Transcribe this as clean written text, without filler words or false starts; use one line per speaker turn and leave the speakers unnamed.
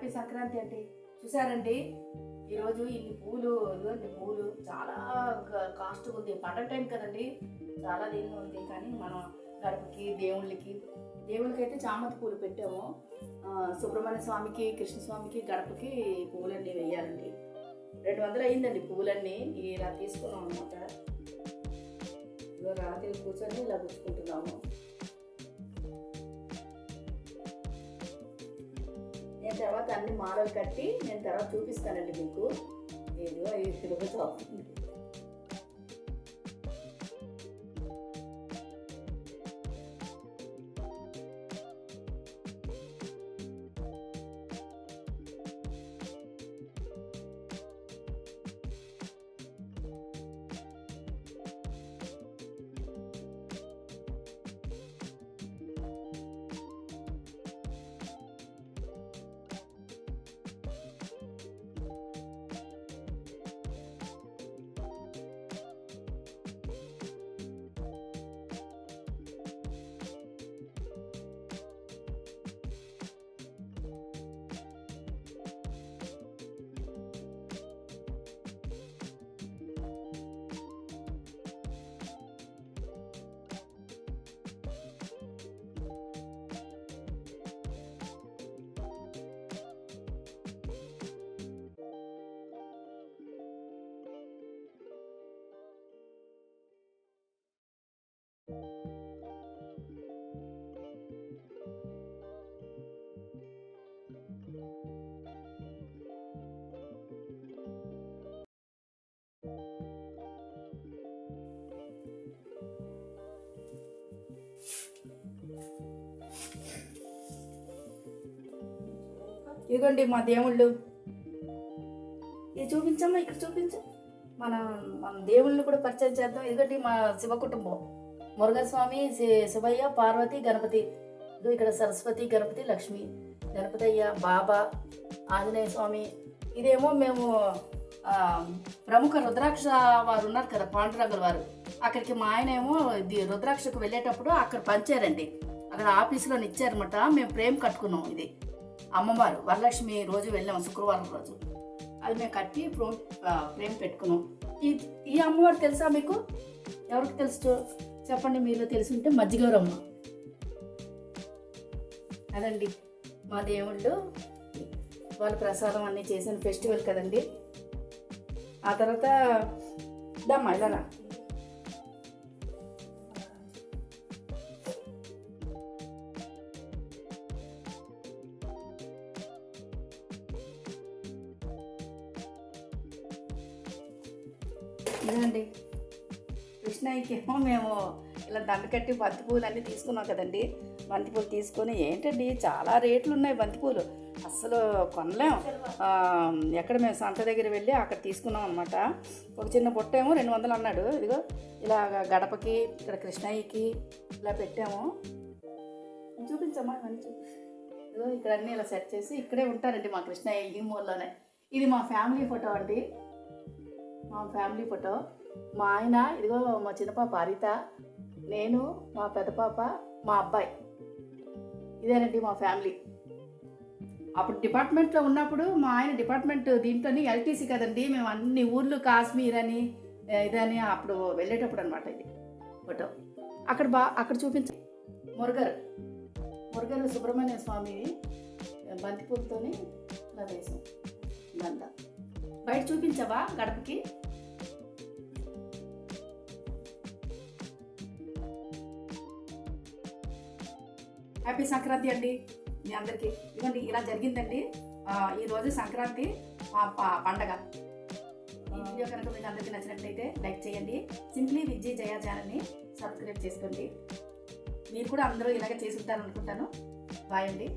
Happy Sankranti అండి. చూసారండి ఈరోజు ఇన్ని పూలు, ఇదిగోండి పూలు చాలా కాస్ట్ ఉంది. పండగ టైం కదండి, చాలా దీనిలో ఉంది. కానీ మనం గడపకి దేవుళ్ళకి అయితే చామంతి పూలు పెట్టాము. సుబ్రహ్మణ్య స్వామికి, కృష్ణస్వామికి గడపకి పూలన్నీ వేయాలండి. 200 అయిందండి పూలన్నీ. ఇలా తీసుకున్నాం అనమాట. రాత్రి కూర్చొని ఇలా గుచ్చుకుంటున్నాము. నేను తర్వాత అన్ని మాలలు కట్టి నేను తర్వాత చూపిస్తానండి మీకు. ఏదో అవి తిరుగుతూ ఇదిగోండి మా దేవుళ్ళు. ఇది చూపించమ్మా, ఇక్కడ చూపించు. మన దేవుళ్ళని కూడా పరిచయం చేద్దాం. ఇదిగోండి మా శివ కుటుంబం. మురుఘస్వామి, శివయ్య, పార్వతి, గణపతి. ఇక్కడ సరస్వతి, గణపతి, లక్ష్మి, గణపతయ్య, బాబా, ఆంజనేయ స్వామి. ఇదేమో మేము ప్రముఖ రుద్రాక్ష వారు ఉన్నారు కదా, పాండురంగుల వారు. అక్కడికి మా ఆయన ఏమో రుద్రాక్షకు వెళ్ళేటప్పుడు అక్కడ పంచారండి. అక్కడ ఆఫీసులో ఇచ్చారనమాట. మేము ప్రేమ కట్టుకున్నాం. ఇది అమ్మవారు వరలక్ష్మి రోజు వెళ్ళాము, శుక్రవారం రోజు. అది మేము కట్టి ప్రేమ పెట్టుకున్నాం. ఈ అమ్మవారు తెలుసా మీకు? ఎవరికి తెలుసు చెప్పండి, మీలో తెలుసుంటే. మజ్జిగౌరమ్మ అదండి మా దేవుళ్ళు. వాళ్ళ ప్రసాదం అన్నీ చేసిన ఫెస్టివల్ కదండి. ఆ తర్వాత దమ్మా ఇలా ఇదండి. కృష్ణయ్యకేమో మేము ఇలా దండ కట్టి బంతిపూలు అన్నీ తీసుకున్నాం కదండి. బంతిపూలు తీసుకొని ఏంటండి చాలా రేట్లు ఉన్నాయి బంతిపూలు, అస్సలు కొనలేం. ఎక్కడ మేము సంత దగ్గర వెళ్ళి అక్కడ తీసుకున్నాం అనమాట. ఒక చిన్న బుట్ట ఏమో 200 అన్నాడు. ఇదిగో ఇలా గడపకి, ఇక్కడ కృష్ణయ్యకి ఇలా పెట్టాము. చూపించమ్మా మంచి. ఇదిగో ఇక్కడ అన్నీ ఇలా సెట్ చేసి ఇక్కడే ఉంటారండి మా కృష్ణయ్య, ఈ మూలలోనే. ఇది మా ఫ్యామిలీ ఫోటో అండి, మా ఫ్యామిలీ ఫోటో. మా ఆయన, ఇదిగో మా చిన్నపాప హరిత, నేను, మా పెద్ద పాప, మా అబ్బాయి. ఇదేనండి మా ఫ్యామిలీ. అప్పుడు డిపార్ట్మెంట్లో ఉన్నప్పుడు మా ఆయన డిపార్ట్మెంట్ దీంట్లోని ఎల్టీసీ కదండి. మేము అన్ని ఊర్లు కాశ్మీర్ అని ఇదని అప్పుడు వెళ్ళేటప్పుడు అనమాట. ఇది ఫోటో అక్కడ చూపించ. మురుగరు సుబ్రహ్మణ్య స్వామి బంతిపూలతోని ఇలా వేసాం దండ. బయట చూపించవా గడపకి? హ్యాపీ సంక్రాంతి అండి మీ అందరికీ. ఇవ్వండి ఇలా జరిగిందండి ఈరోజు సంక్రాంతి పండగ. ఈ వీడియో కనుక మీకు అందరికీ నచ్చినట్లయితే లైక్ చేయండి. సింప్లీ విత్ జయ ఛానల్ని సబ్స్క్రైబ్ చేసుకోండి. మీరు కూడా అందరూ ఇలాగే చేసి ఉంటారనుకుంటాను. బాయ్ అండి.